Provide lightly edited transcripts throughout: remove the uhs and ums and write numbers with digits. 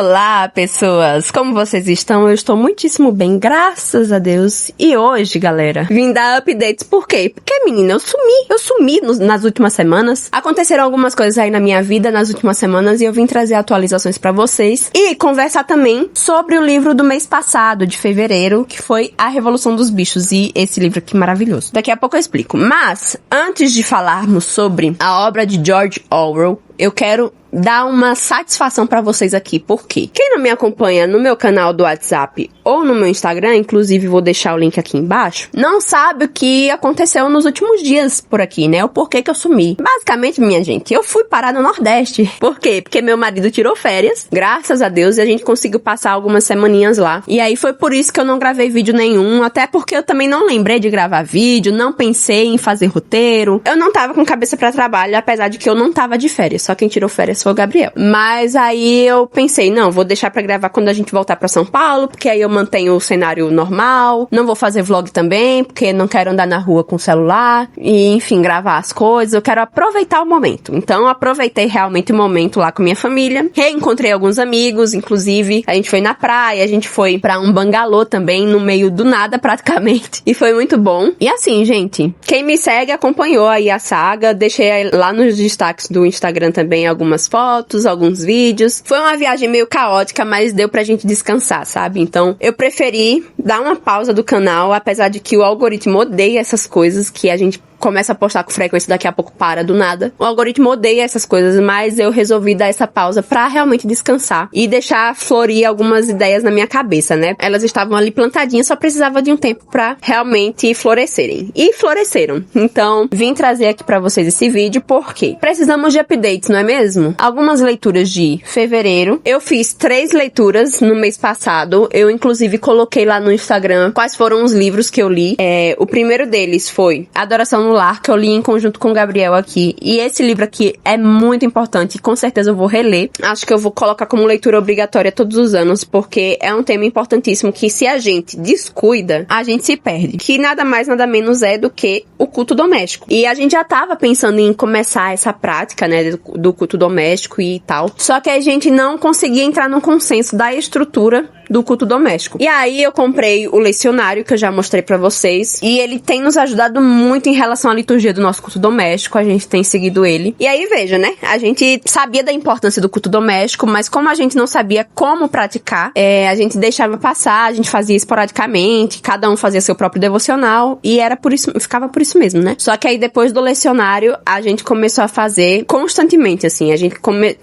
Olá, pessoas! Como vocês estão? Eu estou muitíssimo bem, graças a Deus. E hoje, galera, vim dar updates. Por quê? Porque, menina, eu sumi nas últimas semanas. Aconteceram algumas coisas aí na minha vida nas últimas semanas e eu vim trazer atualizações pra vocês. E conversar também sobre o livro do mês passado, de fevereiro, que foi A Revolução dos Bichos. E esse livro aqui maravilhoso. Daqui a pouco eu explico. Mas, antes de falarmos sobre a obra de George Orwell, eu quero dar uma satisfação pra vocês aqui. Por quê? Quem não me acompanha no meu canal do WhatsApp ou no meu Instagram, inclusive vou deixar o link aqui embaixo, não sabe o que aconteceu nos últimos dias por aqui, né? O porquê que eu sumi. Basicamente, minha gente, eu fui parar no Nordeste. Por quê? Porque meu marido tirou férias, graças a Deus, e a gente conseguiu passar algumas semaninhas lá. E aí foi por isso que eu não gravei vídeo nenhum, até porque eu também não lembrei de gravar vídeo, não pensei em fazer roteiro. Eu não tava com cabeça pra trabalho, apesar de que eu não tava de férias. Só quem tirou férias foi o Gabriel. Mas aí eu pensei, não, vou deixar pra gravar quando a gente voltar pra São Paulo, porque aí eu mantenho o cenário normal. Não vou fazer vlog também, porque não quero andar na rua com o celular. E, enfim, gravar as coisas. Eu quero aproveitar o momento. Então, eu aproveitei realmente o momento lá com minha família. Reencontrei alguns amigos, inclusive. A gente foi na praia, a gente foi pra um bangalô também, no meio do nada, praticamente. E foi muito bom. E assim, gente, quem me segue acompanhou aí a saga. Deixei lá nos destaques do Instagram também algumas fotos, alguns vídeos. Foi uma viagem meio caótica, mas deu pra gente descansar, sabe? Então, eu preferi dar uma pausa do canal, apesar de que o algoritmo odeia essas coisas que a gente começa a postar com frequência, daqui a pouco para do nada. O algoritmo odeia essas coisas, mas eu resolvi dar essa pausa pra realmente descansar e deixar florir algumas ideias na minha cabeça, né? Elas estavam ali plantadinhas, só precisava de um tempo pra realmente florescerem. E floresceram. Então, vim trazer aqui pra vocês esse vídeo, porque precisamos de updates, não é mesmo? Algumas leituras de fevereiro. Eu fiz 3 leituras no mês passado. Eu, inclusive, coloquei lá no Instagram quais foram os livros que eu li. O primeiro deles foi Adoração no Lar, que eu li em conjunto com o Gabriel aqui. E esse livro aqui é muito importante e com certeza eu vou reler. Acho que eu vou colocar como leitura obrigatória todos os anos, porque é um tema importantíssimo que, se a gente descuida, a gente se perde. Que nada mais, nada menos é do que o culto doméstico. E a gente já tava pensando em começar essa prática, né, do culto doméstico e tal. Só que a gente não conseguia entrar no consenso da estrutura do culto doméstico. E aí eu comprei o lecionário, que eu já mostrei pra vocês, e ele tem nos ajudado muito em relação à liturgia do nosso culto doméstico. A gente tem seguido ele. E aí, veja, né? A gente sabia da importância do culto doméstico, mas como a gente não sabia como praticar, a gente deixava passar, a gente fazia esporadicamente, cada um fazia seu próprio devocional, e era por isso, ficava por isso mesmo, né? Só que aí, depois do lecionário, a gente começou a fazer constantemente, assim. A gente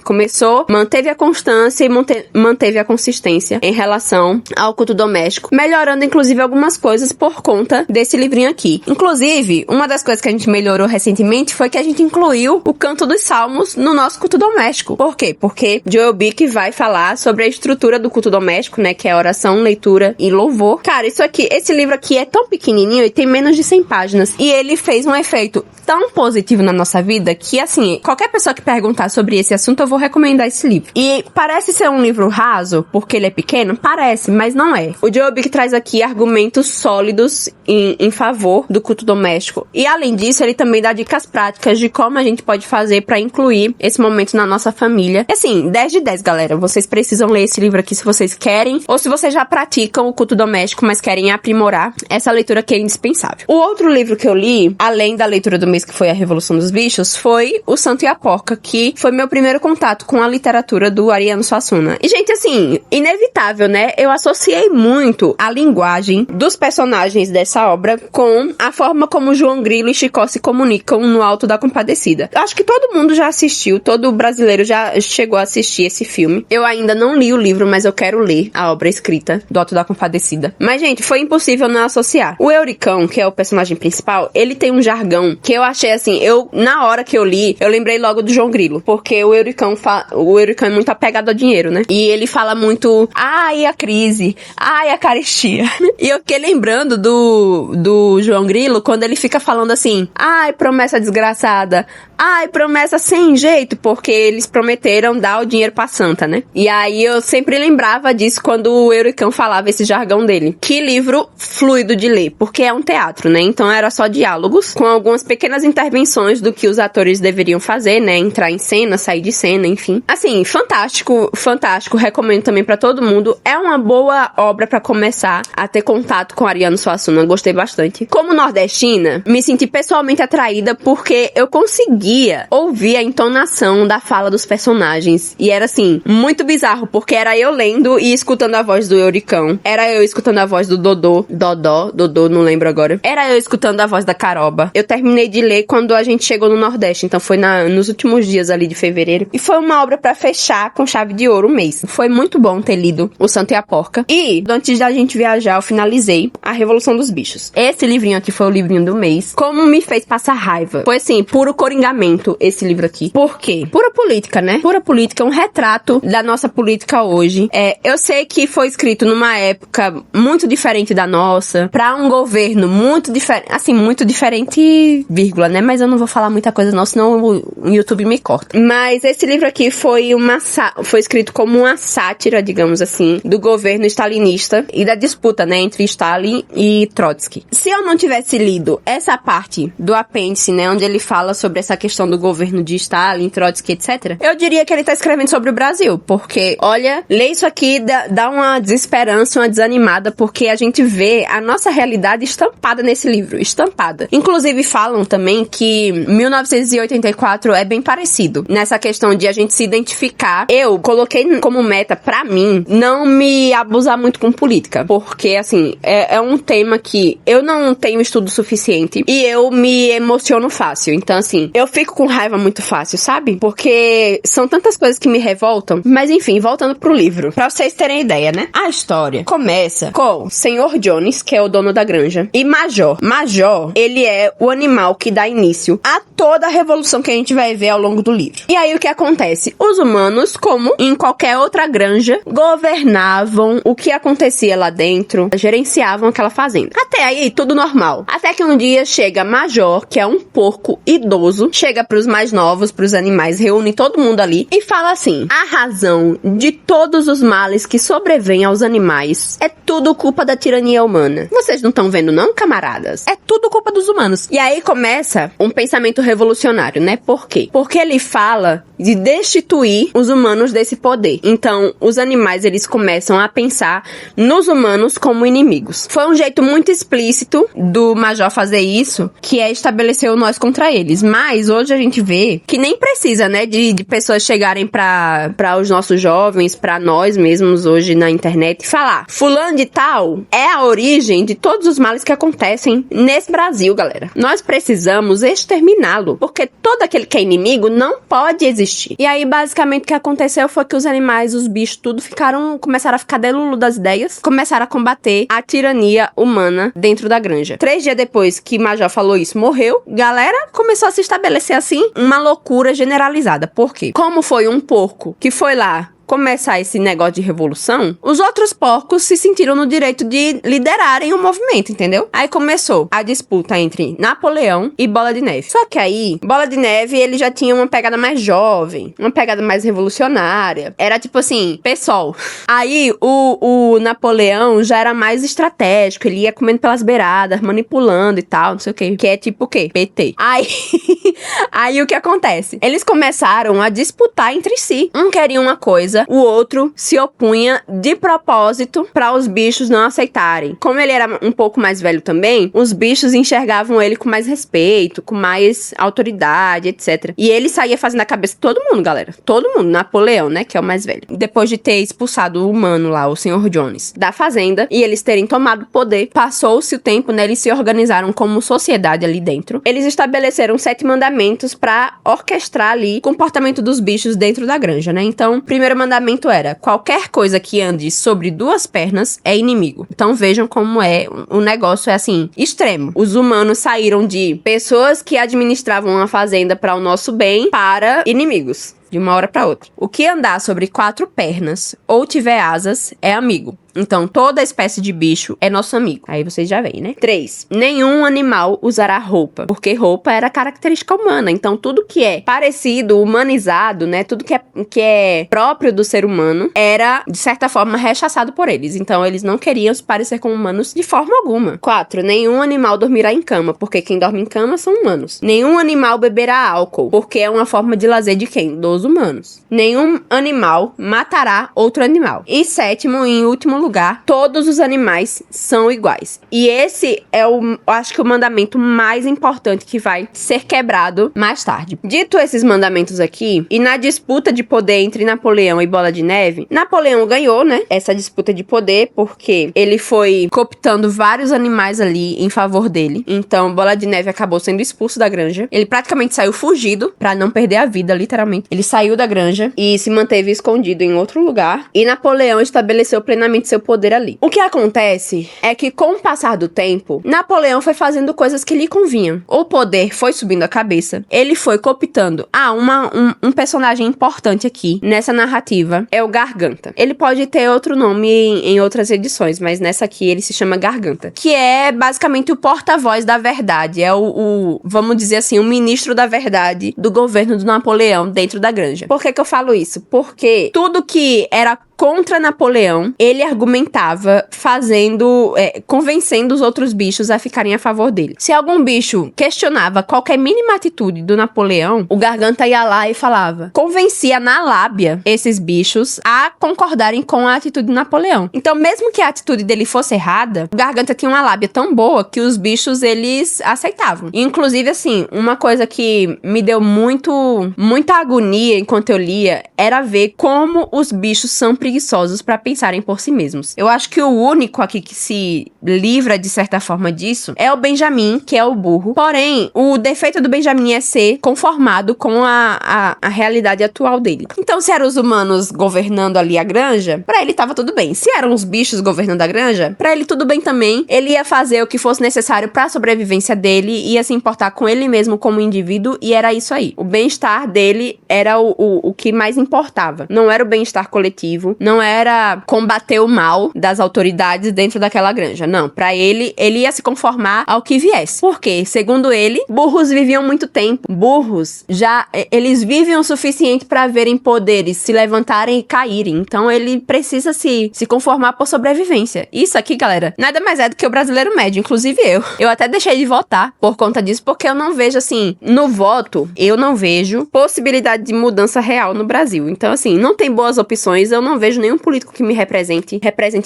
começou, manteve a constância e manteve a consistência em relação ao culto doméstico, melhorando inclusive algumas coisas por conta desse livrinho aqui. Inclusive, uma das coisas que a gente melhorou recentemente foi que a gente incluiu o canto dos salmos no nosso culto doméstico. Por quê? Porque Joel Bick vai falar sobre a estrutura do culto doméstico, né, que é oração, leitura e louvor. Cara, esse livro aqui é tão pequenininho e tem menos de 100 páginas, e ele fez um efeito tão positivo na nossa vida que, assim, qualquer pessoa que perguntar sobre esse assunto, eu vou recomendar esse livro. E parece ser um livro raso, porque ele é pequeno, parece, mas não é. O Joel Bick traz aqui argumentos sólidos em favor do culto doméstico. E além disso, ele também dá dicas práticas de como a gente pode fazer pra incluir esse momento na nossa família. E assim, 10 de 10, galera. Vocês precisam ler esse livro aqui se vocês querem, ou se vocês já praticam o culto doméstico, mas querem aprimorar. Essa leitura aqui é indispensável. O outro livro que eu li, além da leitura do mês, que foi A Revolução dos Bichos, foi O Santo e a Porca, que foi meu primeiro contato com a literatura do Ariano Suassuna. E, gente, assim, inevitável, né? Eu associei muito a linguagem dos personagens dessa obra com a forma como João Grilo e Chicó se comunicam no Alto da Compadecida. Eu acho que todo mundo já assistiu, todo brasileiro já chegou a assistir esse filme. Eu ainda não li o livro, mas eu quero ler a obra escrita do Alto da Compadecida. Mas, gente, foi impossível não associar. O Euricão, que é o personagem principal, ele tem um jargão que eu achei assim, na hora que eu li, eu lembrei logo do João Grilo, porque o Euricão é muito apegado ao dinheiro, né? E ele fala muito, ai, a crise, ai, a carestia. E eu fiquei lembrando do João Grilo quando ele fica falando assim, ai, promessa desgraçada, Ai, promessa sem jeito, porque eles prometeram dar o dinheiro pra Santa, né? E aí eu sempre lembrava disso quando o Euricão falava esse jargão dele. Que livro fluido de ler, porque é um teatro, né? Então era só diálogos, com algumas pequenas intervenções do que os atores deveriam fazer, né? Entrar em cena, sair de cena, enfim. Assim, fantástico, fantástico. Recomendo também pra todo mundo. É uma boa obra pra começar a ter contato com Ariano Suassuna. Gostei bastante. Como nordestina, me senti pessoalmente atraída porque eu conseguia ouvir a entonação da fala dos personagens. E era assim, muito bizarro, porque era eu lendo e escutando a voz do Euricão. Era eu escutando a voz do Dodô, não lembro agora. Era eu escutando a voz da Caroba. Eu terminei de ler quando a gente chegou no Nordeste, então foi nos últimos dias ali de fevereiro. E foi uma obra pra fechar com chave de ouro o mês. Foi muito bom ter lido O Santo e a Porca. E, antes da gente viajar, eu finalizei A Revolução dos Bichos. Esse livrinho aqui foi o livrinho do mês. Como me fez passar raiva. Foi assim, puro coringamento esse livro aqui. Por quê? Pura política, né? Pura política, um retrato da nossa política hoje. Eu sei que foi escrito numa época muito diferente da nossa, pra um governo muito diferente, assim, muito diferente, vírgula, né? Mas eu não vou falar muita coisa não, senão o YouTube me corta. Mas esse livro aqui foi escrito como uma sátira, digamos assim, do governo stalinista e da disputa, né, entre Stalin e Trotsky. Se eu não tivesse lido essa parte do apêndice, né, onde ele fala sobre essa questão do governo de Stalin, Trotsky, etc., eu diria que ele tá escrevendo sobre o Brasil, porque, olha, ler isso aqui dá uma desesperança, uma desanimada, porque a gente vê a nossa realidade estampada nesse livro, estampada. Inclusive falam também que 1984 é bem parecido, nessa questão de a gente se identificar. Eu coloquei como meta, pra mim, não me abusar muito com política, porque, assim, é um tema que eu não tenho estudo suficiente e eu me emociono fácil. Então, assim, eu fico com raiva muito fácil, sabe? Porque são tantas coisas que me revoltam. Mas, enfim, voltando pro livro, pra vocês terem ideia, né? A história começa com Senhor Jones, que é o dono da granja, e Major. Major, ele é o animal que dá início a toda a revolução que a gente vai ver ao longo do livro. E aí, o que acontece? Os humanos, como em qualquer outra granja, governavam o que acontecia lá dentro, gerenciavam aquela fazenda. Até aí, tudo normal. Até que um dia chega Major, que é um porco idoso, chega pros mais novos, pros animais, reúne todo mundo ali e fala assim: a razão de todos os males que sobrevêm aos animais é tudo culpa da tirania humana. Vocês não estão vendo não, camaradas? É tudo culpa dos humanos. E aí começa um pensamento revolucionário, né? Por quê? Porque ele fala de destituir os humanos desse poder. Então, os animais, eles começam a pensar nos humanos como inimigos. Foi um jeito muito explícito do Major fazer isso, que é estabelecer o nós contra eles. Mas, hoje a gente vê que nem precisa, né, de pessoas chegarem pra os nossos jovens, pra nós mesmos hoje na internet, e falar: fulano de tal é a origem de todos os males que acontecem nesse Brasil, galera. Nós precisamos exterminá-lo, porque todo aquele que é inimigo não pode existir. E aí, basicamente, o que aconteceu foi que os animais, os bichos, tudo começaram a ficar delulu das ideias, começaram a combater a tirania humana dentro da granja. 3 dias depois que Major falou isso, morreu, galera começou a se estabelecer, assim, uma loucura generalizada. Por quê? Como foi um porco que foi lá começar esse negócio de revolução, os outros porcos se sentiram no direito de liderarem o movimento, entendeu? Aí começou a disputa entre Napoleão e Bola de Neve. Só que aí, Bola de Neve, ele já tinha uma pegada mais jovem, uma pegada mais revolucionária. Era tipo assim, pessoal. Aí, o Napoleão já era mais estratégico, ele ia comendo pelas beiradas, manipulando e tal, não sei o quê. Que é tipo o quê? PT. Aí o que acontece? Eles começaram a disputar entre si. Um queria uma coisa, o outro se opunha de propósito para os bichos não aceitarem. Como ele era um pouco mais velho também, os bichos enxergavam ele com mais respeito, com mais autoridade, etc. E ele saía fazendo a cabeça de todo mundo, galera. Todo mundo. Napoleão, né, que é o mais velho. Depois de ter expulsado o humano lá, o Senhor Jones, da fazenda, e eles terem tomado o poder, passou-se o tempo, né, eles se organizaram como sociedade ali dentro. Eles estabeleceram 7 mandamentos para orquestrar ali o comportamento dos bichos dentro da granja, né? Então, primeiro mandamento era: qualquer coisa que ande sobre 2 pernas é inimigo. Então vejam como o negócio é assim, extremo. Os humanos saíram de pessoas que administravam a fazenda para o nosso bem para inimigos. De uma hora para outra. O que andar sobre 4 pernas ou tiver asas é amigo. Então, toda espécie de bicho é nosso amigo. Aí vocês já veem, né? 3. Nenhum animal usará roupa, porque roupa era característica humana. Então, tudo que é parecido, humanizado, né? Tudo que é próprio do ser humano era, de certa forma, rechaçado por eles. Então, eles não queriam se parecer com humanos de forma alguma. 4. Nenhum animal dormirá em cama, porque quem dorme em cama são humanos. Nenhum animal beberá álcool, porque é uma forma de lazer de quem? Dos humanos. Nenhum animal matará outro animal. E 7º, em último lugar, todos os animais são iguais. E esse é acho que o mandamento mais importante que vai ser quebrado mais tarde. Dito esses mandamentos aqui, e na disputa de poder entre Napoleão e Bola de Neve, Napoleão ganhou, né? Essa disputa de poder, porque ele foi cooptando vários animais ali em favor dele. Então, Bola de Neve acabou sendo expulso da granja. Ele praticamente saiu fugido, pra não perder a vida, literalmente. Ele saiu da granja e se manteve escondido em outro lugar. E Napoleão estabeleceu plenamente seu poder ali. O que acontece é que, com o passar do tempo, Napoleão foi fazendo coisas que lhe convinham. O poder foi subindo a cabeça. Ele foi cooptando. Um personagem importante aqui, nessa narrativa, é o Garganta. Ele pode ter outro nome em outras edições, mas nessa aqui ele se chama Garganta. Que é, basicamente, o porta-voz da verdade. É vamos dizer assim, o ministro da verdade do governo do Napoleão dentro da granja. Por que eu falo isso? Porque tudo que era contra Napoleão, ele argumentava convencendo os outros bichos a ficarem a favor dele. Se algum bicho questionava qualquer mínima atitude do Napoleão, o Garganta ia lá e falava, convencia na lábia esses bichos a concordarem com a atitude de Napoleão. Então, mesmo que a atitude dele fosse errada, o Garganta tinha uma lábia tão boa que os bichos, eles aceitavam. Inclusive, assim, uma coisa que me deu muita agonia enquanto eu lia, era ver como os bichos são preguiçosos pra pensarem por si mesmos. Eu acho que o único aqui que se livra, de certa forma, disso é o Benjamin, que é o burro. Porém, o defeito do Benjamin é ser conformado com a realidade atual dele. Então, se eram os humanos governando ali a granja, pra ele tava tudo bem. Se eram os bichos governando a granja, pra ele tudo bem também. Ele ia fazer o que fosse necessário pra sobrevivência dele, ia se importar com ele mesmo como indivíduo, e era isso aí. O bem-estar dele era o que mais importava. Não era o bem-estar coletivo, não era combater o mal das autoridades dentro daquela granja. Não, pra ele ia se conformar ao que viesse. Porque, segundo ele, burros viviam muito tempo. Burros eles vivem o suficiente pra verem poderes se levantarem e caírem. Então ele precisa se conformar por sobrevivência. Isso aqui, galera, nada mais é do que o brasileiro médio, inclusive eu. Eu até deixei de votar por conta disso, porque eu não vejo, assim, no voto, eu não vejo possibilidade de mudança real no Brasil. Então, assim, não tem boas opções, eu não vejo nenhum político que me represente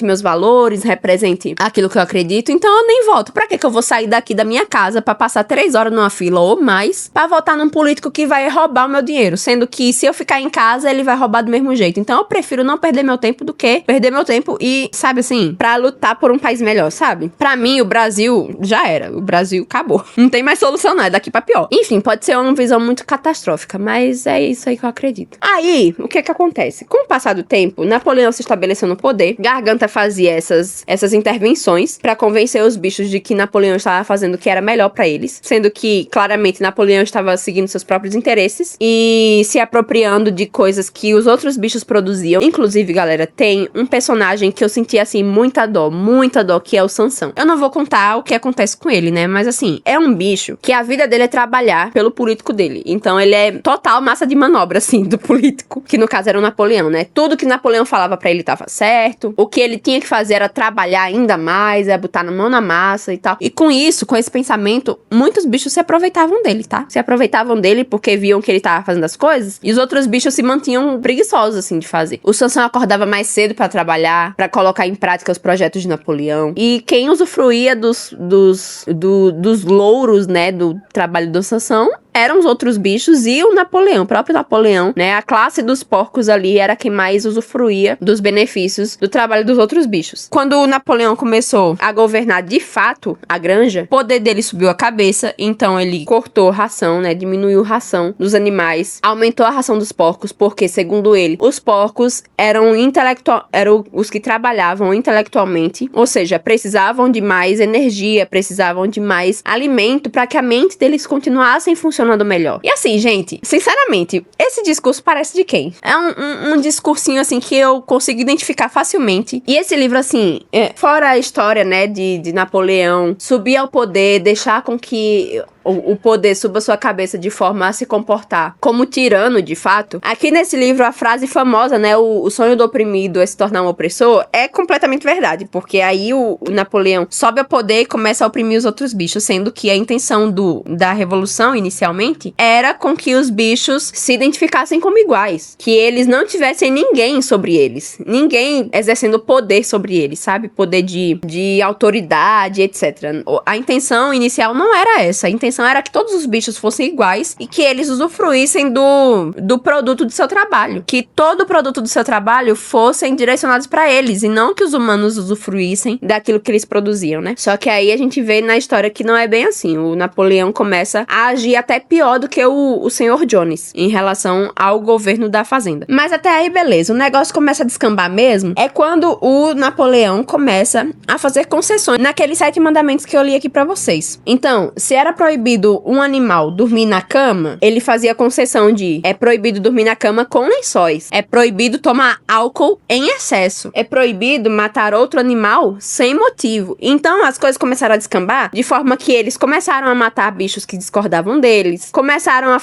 meus valores, represente aquilo que eu acredito, então eu nem voto. Pra que eu vou sair daqui da minha casa pra passar 3 horas numa fila ou mais pra votar num político que vai roubar o meu dinheiro, sendo que se eu ficar em casa, ele vai roubar do mesmo jeito. Então eu prefiro não perder meu tempo do que perder meu tempo e, sabe assim, pra lutar por um país melhor, sabe? Pra mim, o Brasil já era. O Brasil acabou. Não tem mais solução, não. É daqui pra pior. Enfim, pode ser uma visão muito catastrófica, mas é isso aí que eu acredito. Aí, o que acontece? Com o passar do tempo, Napoleão se estabeleceu no poder, Garganta fazia essas intervenções pra convencer os bichos de que Napoleão estava fazendo o que era melhor pra eles, sendo que, claramente, Napoleão estava seguindo seus próprios interesses e se apropriando de coisas que os outros bichos produziam. Inclusive, galera, tem um personagem que eu senti, assim, muita dó, que é o Sansão. Eu não vou contar o que acontece com ele, né, mas, assim, é um bicho que a vida dele é trabalhar pelo político dele. Então, ele é total massa de manobra, assim, do político, que no caso era o Napoleão, né? Tudo que Napoleão falava pra ele tava certo, o que ele tinha que fazer era trabalhar ainda mais, botar a mão na massa e tal. E com isso, com esse pensamento, muitos bichos se aproveitavam dele, tá? Se aproveitavam dele porque viam que ele tava fazendo as coisas, e os outros bichos se mantinham preguiçosos, assim, de fazer. O Sansão acordava mais cedo pra trabalhar, pra colocar em prática os projetos de Napoleão, e quem usufruía dos louros, né, do trabalho do Sansão eram os outros bichos e o Napoleão, o próprio Napoleão, né? A classe dos porcos ali era quem mais usufruía dos benefícios do trabalho dos outros bichos. Quando o Napoleão começou a governar de fato a granja, o poder dele subiu a cabeça, então ele cortou ração, né? Diminuiu a ração dos animais, aumentou a ração dos porcos, porque, segundo ele, os porcos eram os que trabalhavam intelectualmente, ou seja, precisavam de mais energia, precisavam de mais alimento para que a mente deles continuasse funcionando funcionando melhor. E assim, gente, sinceramente, esse discurso parece de quem? É um discursinho, assim, que eu consigo identificar facilmente. E esse livro, assim, fora a história, né, de Napoleão subir ao poder, deixar com que o poder suba a sua cabeça de forma a se comportar como tirano, de fato. Aqui nesse livro, a frase famosa, né, o sonho do oprimido é se tornar um opressor, é completamente verdade, porque aí o Napoleão sobe ao poder e começa a oprimir os outros bichos, sendo que a intenção da revolução, inicialmente, era com que os bichos se identificassem como iguais, que eles não tivessem ninguém sobre eles, ninguém exercendo poder sobre eles, sabe? Poder de autoridade, etc. A intenção inicial não era essa, a intenção era que todos os bichos fossem iguais e que eles usufruíssem do produto do seu trabalho. Que todo o produto do seu trabalho fossem direcionados pra eles e não que os humanos usufruíssem daquilo que eles produziam, né? Só que aí a gente vê na história que não é bem assim. O Napoleão começa a agir até pior do que o senhor Jones em relação ao governo da fazenda. Mas até aí, beleza. O negócio começa a descambar mesmo. É quando o Napoleão começa a fazer concessões naqueles 7 mandamentos que eu li aqui pra vocês. Então, se era proibido um animal dormir na cama, ele fazia concessão de é proibido dormir na cama com lençóis, é proibido tomar álcool em excesso, é proibido matar outro animal sem motivo. Então as coisas começaram a descambar de forma que eles começaram a matar bichos que discordavam deles, começaram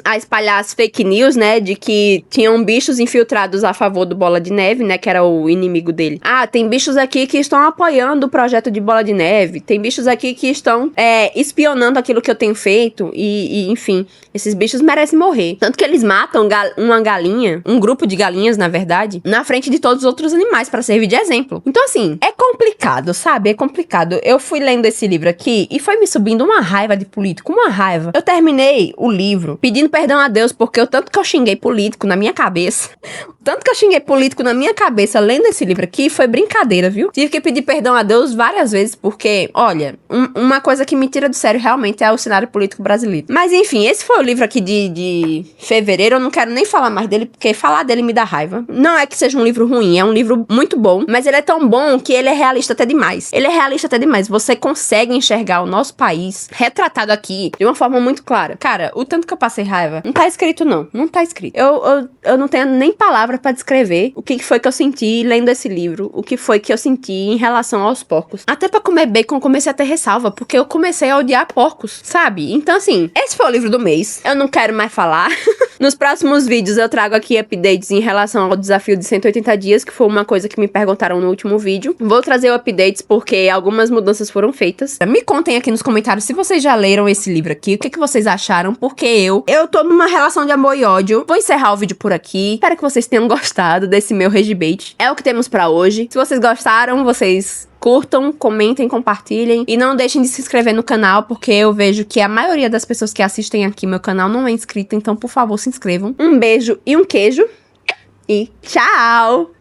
a espalhar as fake news, né, de que tinham bichos infiltrados a favor do Bola de Neve, né, que era o inimigo dele. Ah, tem bichos aqui que estão apoiando o projeto de Bola de Neve, tem bichos aqui que estão espionando aquilo que eu tenho feito e enfim, esses bichos merecem morrer. Tanto que eles matam uma galinha, um grupo de galinhas, na verdade, na frente de todos os outros animais pra servir de exemplo. Então, assim, é complicado, sabe? É complicado. Eu fui lendo esse livro aqui e foi me subindo uma raiva de político, uma raiva. Eu terminei o livro pedindo perdão a Deus porque o tanto que eu xinguei político na minha cabeça, lendo esse livro aqui foi brincadeira, viu? Tive que pedir perdão a Deus várias vezes porque, olha, uma coisa que me tira do sério realmente é o cenário político brasileiro. Mas enfim, esse foi o livro aqui de fevereiro. Eu não quero nem falar mais dele, porque falar dele me dá raiva. Não é que seja um livro ruim, é um livro muito bom, mas ele é tão bom que ele é realista até demais. Você consegue enxergar o nosso país retratado aqui de uma forma muito clara. Cara, o tanto que eu passei raiva, não tá escrito não. Não tá escrito. Eu não tenho nem palavra pra descrever o que foi que eu senti lendo esse livro, o que foi que eu senti em relação aos porcos. Até pra comer bacon eu comecei a ter ressalva, porque eu comecei a odiar porcos, sabe? Então assim, esse foi o livro do mês. Eu não quero mais falar. Nos próximos vídeos eu trago aqui updates em relação ao desafio de 180 dias, que foi uma coisa que me perguntaram no último vídeo. Vou trazer updates porque algumas mudanças foram feitas. Me contem aqui nos comentários se vocês já leram esse livro aqui, o que vocês acharam, porque eu tô numa relação de amor e ódio. Vou encerrar o vídeo por aqui. Espero que vocês tenham gostado desse meu regibate. É o que temos pra hoje. Se vocês gostaram, vocês curtam, comentem, compartilhem e não deixem de se inscrever no canal, porque eu vejo que a maioria das pessoas que assistem aqui meu canal não é inscrita, então por favor se inscrevam. Um beijo e um queijo e tchau!